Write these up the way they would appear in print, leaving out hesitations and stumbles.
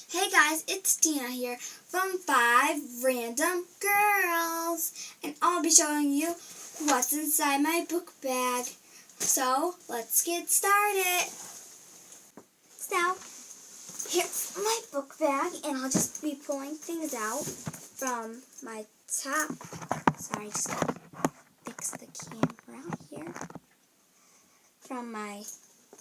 Hey guys, it's Tina here from 5 Random Girls, and I'll be showing you what's inside my book bag. So, let's get started. So, here's my book bag, and I'll just be pulling things out from my top. Sorry, just gotta fix the camera here. From my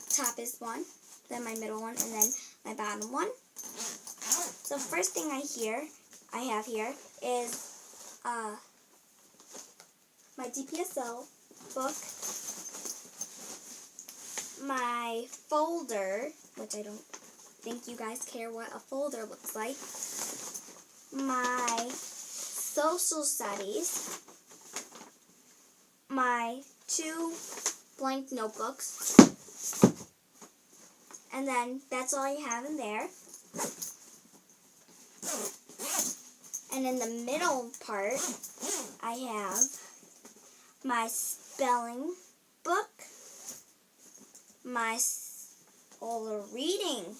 toppest one, then my middle one, and then my bottom one. So first thing I have here is my DPSL book, my folder, which I don't think you guys care what a folder looks like, my social studies, my 2 blank notebooks, and then that's all I have in there. And in the middle part, I have my spelling book, my older reading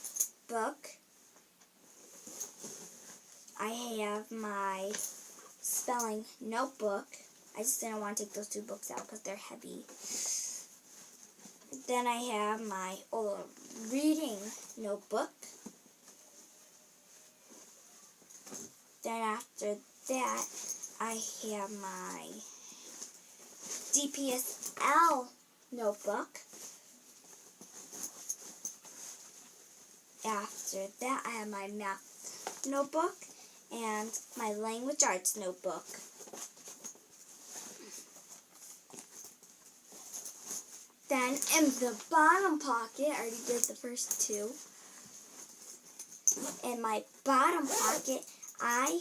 book, I have my spelling notebook. I just didn't want to take those 2 books out because they're heavy. Then I have my older reading notebook. Then after that, I have my DPSL notebook. After that, I have my math notebook and my language arts notebook. Then in the bottom pocket, I already did the first 2. In my bottom pocket, I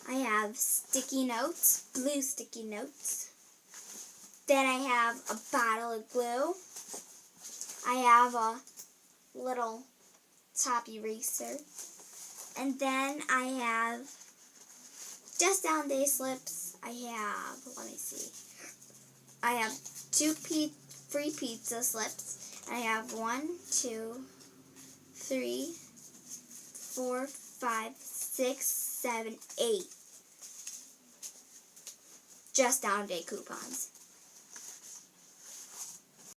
have sticky notes, blue sticky notes. Then I have a bottle of glue. I have a little top eraser. And then I have just down day slips. I have 2 free pizza slips. I have 1, 2, 3, 4, 5, 6, 7, 8 just down day coupons.